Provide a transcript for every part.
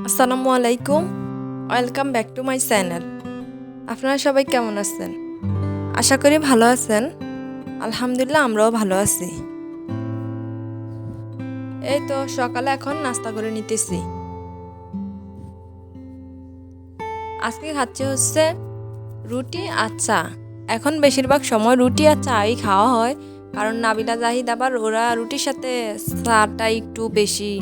আসসালামু আলাইকুম, welcome back to my channel. আপনারা সবাই কেমন আছেন? আশা করি ভালো আছেন। আলহামদুলিল্লাহ, আমরাও ভালো আছি। এই তো সকালে এখন নাস্তা করে নিতেছি। আজকে খাচ্ছি হচ্ছে রুটি আর চা। এখন বেশিরভাগ সময় রুটি আর চাই খাওয়া হয়, কারণ নাবিলা জাহিদ আবার ওরা রুটির সাথে চাটা একটু বেশি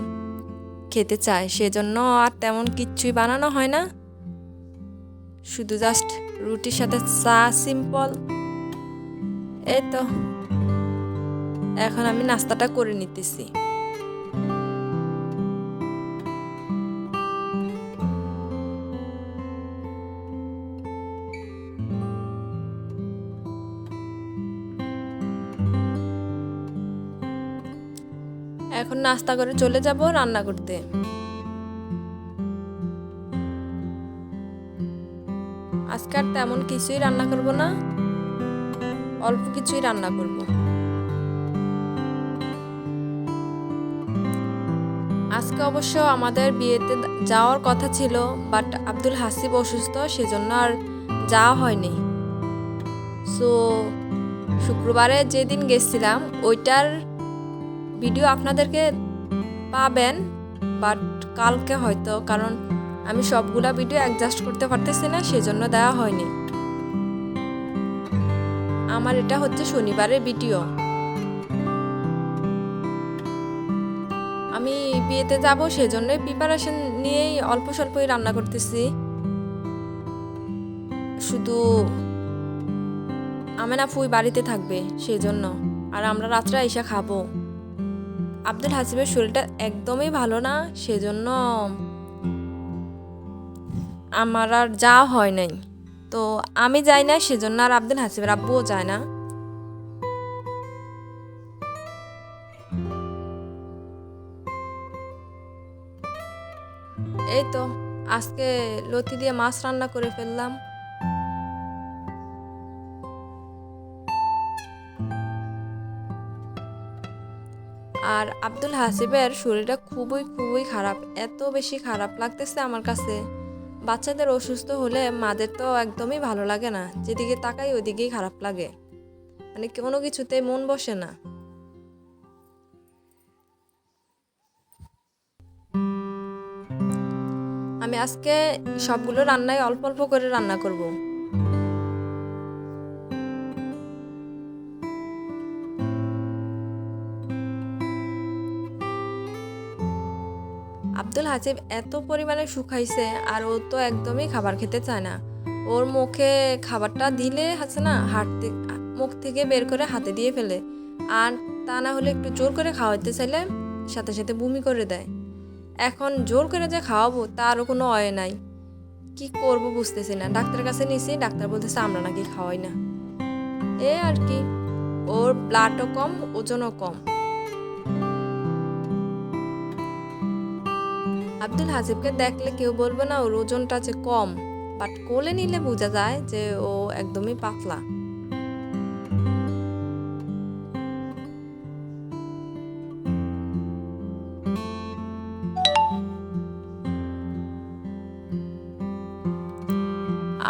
খেতে চায়, সেজন্য আর তেমন কিচ্ছুই বানানো হয় না, শুধু জাস্ট রুটির সাথে চা, সিম্পল। এই তো এখন আমি নাস্তাটা করে নিতেছি। এখন নাস্তা করে চলে যাব রান্না করতে। আজকে আর তেমন কিছুই রান্না করব না, অল্প কিছুই রান্না করব। আজকে অবশ্য আমাদের বিয়েতে যাওয়ার কথা ছিল, বাট আব্দুল হাসিব অসুস্থ, সেজন্য আর যাওয়া হয়নি। সো শুক্রবারে যেদিন গেছিলাম ওইটার ভিডিও আপনাদেরকে পাবেন, বাট কালকে হয়তো, কারণ আমি সবগুলা ভিডিও অ্যাডজাস্ট করতে পারতেছি না, সেজন্য দেওয়া হয়নি। আমার এটা হচ্ছে শনিবারের ভিডিও। আমি বিয়েতে যাব, সেজন্যই প্রিপারেশন নিয়েই অল্প স্বল্পই রান্না করতেছি। শুধু আমেনা ফুই বাড়িতে থাকবে সেজন্য, আর আমরা রাত্রে এসে খাবো। আব্দুল হাসিবের শরীরটা একদমই ভালো না, সেজন্য আমার আর যাওয়া হয় নাই। তো আমি যাই না, সেজন্য আর আব্দুল হাসিবের আব্বুও যায় না। এই তো আজকে লতি দিয়ে মাছ রান্না করে ফেললাম। আর আব্দুল হাসিবের শরীরটা খুবই খুবই খারাপ, এত বেশি খারাপ লাগতেছে আমার কাছে। বাচ্চাদের অসুস্থ হলে মাদের তো একদমই ভালো লাগে না, যেদিকে তাকাই ওইদিকেই খারাপ লাগে, মানে কোনো কিছুতেই মন বসে না। আমি আজকে সবগুলো রান্নায় অল্প অল্প করে রান্না করব। আব্দুল হাসিব এত পরিমাণে শুকাইছে, আর ও তো একদমই খাবার খেতে চায় না। ওর মুখে খাবারটা দিলে আছে না, মুখ থেকে বের করে হাতে দিয়ে ফেলে, আর তা না হলে একটু জোর করে খাওয়াইতে চাইলে সাথে সাথে বমি করে দেয়। এখন জোর করে যে খাওয়াবো তারও কোনো অয় নাই। কি করব বুঝতেছি না। ডাক্তারের কাছে নিয়েছি, ডাক্তার বলতেছে আমরা নাকি খাওয়াই না। এ আর কি, ওর ব্লাডও কম, ওজনও কম। আব্দুল হাসিবকে দেখলে কেউ বলবে না ওর ওজনটা যে কম, বাট কোলে নিলে বোঝা যায় যে ও একদমই পাতলা।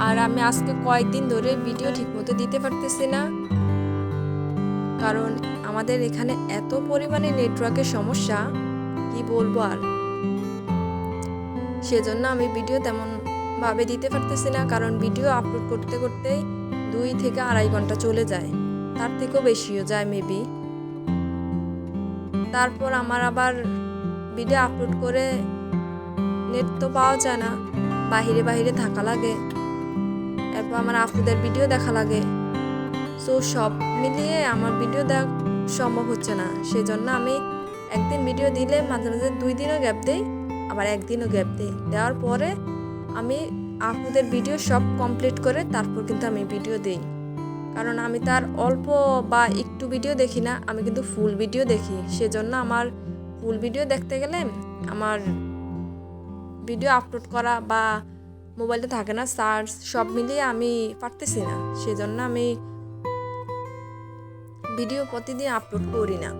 আর আমি আজকে কয়েকদিন ধরে ভিডিও ঠিকমতো দিতে পারতেছি না, কারণ আমাদের এখানে এত পরিমাণে নেটওয়ার্কের সমস্যা, কি বলবো আর। সেজন্য আমি ভিডিও তেমন ভাবে দিতে পারতেছি না, কারণ ভিডিও আপলোড করতে করতেই 2 থেকে 2.5 ঘন্টা চলে যায়, তার থেকেও বেশিও যায় মেবি। তারপর আমার আবার ভিডিও আপলোড করে নেট তো পাওয়া যায় না, বাহিরে বাহিরে থাকা লাগে, এরপর আমার আপুদের ভিডিও দেখা লাগে। সো সব মিলিয়ে আমার ভিডিও দেওয়া সম্ভব হচ্ছে না, সেজন্য আমি একদিন ভিডিও দিলে মাঝে মাঝে 2 দিনও গ্যাপ দেই, আবার একদিনও গ্যাপ দিই। দেওয়ার পরে আমি আপুদের ভিডিও সব কমপ্লিট করে তারপর কিন্তু আমি ভিডিও দিই, কারণ আমি তার অল্প বা একটু ভিডিও দেখি না, আমি কিন্তু ফুল ভিডিও দেখি। সেজন্য আমার ফুল ভিডিও দেখতে গেলে আমার ভিডিও আপলোড করা বা মোবাইলে থাকে না সার্চ, সব মিলিয়ে আমি পারতেছি না, সেজন্য আমি ভিডিও প্রতিদিন আপলোড করি না।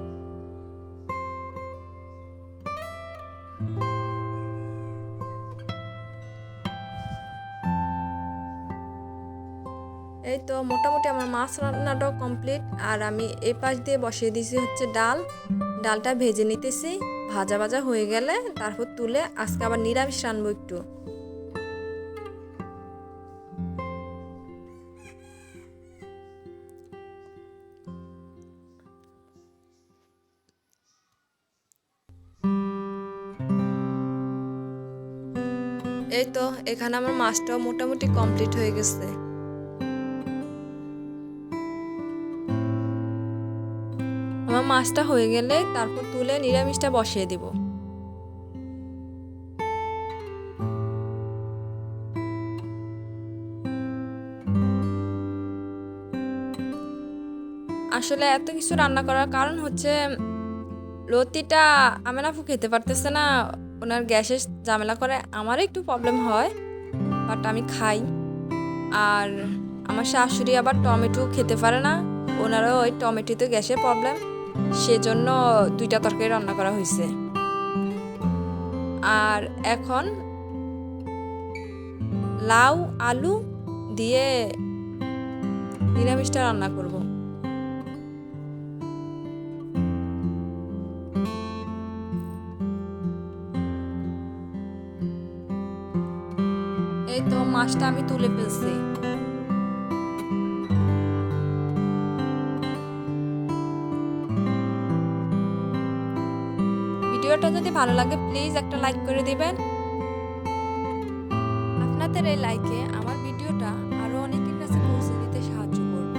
এই তো মোটামুটি আমার মাছ রান্নাটাও কমপ্লিট। আর আমি এই পাশ দিয়ে বসিয়ে দিয়েছি হচ্ছে ডাল। ডালটা ভেজে নিতেছি, ভাজা ভাজা হয়ে গেলে তারপর তুলে আজকে আবার নিরামিষ রানবো একটু। এই তো এখানে আমার মাছটাও মোটামুটি কমপ্লিট হয়ে গেছে। আমার মাছটা হয়ে গেলে তারপর তুলে নিরামিষটা বসিয়ে দিব। আসলে এত কিছু রান্না করার কারণ হচ্ছে লতিটা আমের আপু খেতে পারতেছে না, ওনার গ্যাসের ঝামেলা করে। আমারও একটু প্রবলেম হয়, বাট আমি খাই। আর আমার শাশুড়ি আবার টমেটো খেতে পারে না, ওনারও ওই টমেটোতে গ্যাসের প্রবলেম, সেজন্য 2টা তরকারি রান্না করা হয়েছে। আর এখন লাউ আলু দিয়ে নিরামিষটা রান্না করব। এই তো মাছটা আমি তুলে ফেলছি। ভিডিওটা যদি ভালো লাগে প্লিজ একটা লাইক করে দিবেন। আপনাদের এই লাইকে আমার ভিডিওটা আরো অনেকের কাছে পৌঁছে দিতে সাহায্য করবে।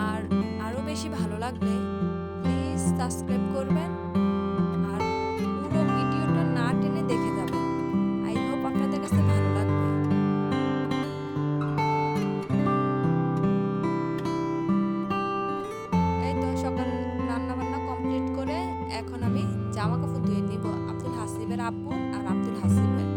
আর আরো বেশি ভালো লাগলে প্লিজ সাবস্ক্রাইব করবেন আর পুরো ভিডিওটা না টেনে দেখে যাবেন। আই হোপ আপনাদের কাছে ভালো লাগবে। এই তো সকাল রান্না বান্না কমপ্লিট করে এখন আমি জামা কাপড় ধুয়ে নিব, আব্দুল হাসিবের আব্বু আর আব্দুল হাসিবের।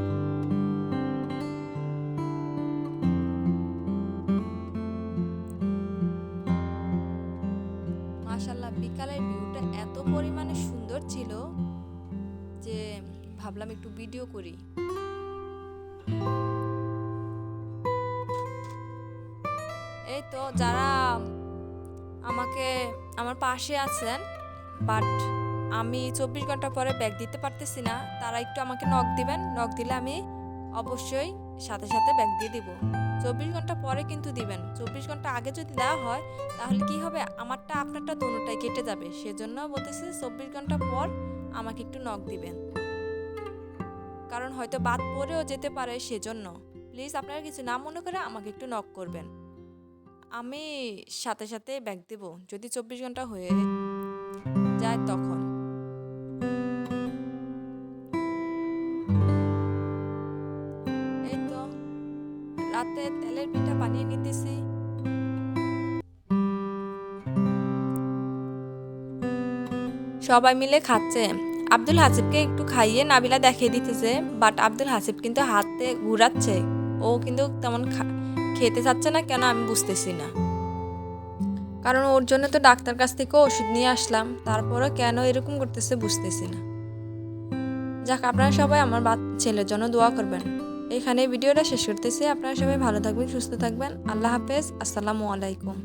মাশাআল্লাহ বিকালের ভিউটা এত পরিমাণে সুন্দর ছিল যে ভাবলাম একটু ভিডিও করি। এই তো যারা আমার পাশে আছেন বাট আমি 24 ঘন্টা পরে ব্যাগ দিতে পারতেছি না, তারা একটু আমাকে নক দিবেন। নক দিলে আমি অবশ্যই সাথে সাথে ব্যাগ দিয়ে দিব। 24 ঘন্টা পরে কিন্তু দিবেন। 24 ঘন্টা আগে যদি দেওয়া হয় তাহলে কি হবে, আমারটা আপনারটা দোনোটাই কেটে যাবে। সেজন্য বলতেছি 24 ঘন্টা পর আমাকে একটু নক দিবেন, কারণ হয়তো বাদ পড়েও যেতে পারে। সেজন্য প্লিজ আপনারা কিছু না মনে করে আমাকে একটু নক করবেন, আমি সাথে সাথে ব্যাগ দেব যদি 24 ঘন্টা হয়ে যায় তখন। এই তো রাতে তেলের পিঠা বানিয়ে নিতেছি। সবাই মিলে খাচ্ছে। আব্দুল হাসিবকে একটু খাইয়ে নাবিলা দেখিয়ে দিতেছে, বাট আব্দুল হাসিব কিন্তু হাতে ঘুরাচ্ছে, ও কিন্তু তেমন খেতে চাচ্ছে না। কেন আমি বুঝতেছি না, কারণ ওর জন্য তো ডাক্তার কাছ থেকে ওষুধ নিয়ে আসলাম, তারপরে কেন এরকম করতেছে বুঝতেছি না। যাক, আপনারা সবাই আমার ছেলের জন্য দোয়া করবেন। এখানে ভিডিওটা শেষ করতেছি। আপনারা সবাই ভালো থাকবেন, সুস্থ থাকবেন। আল্লাহ হাফেজ, আসসালামু আলাইকুম।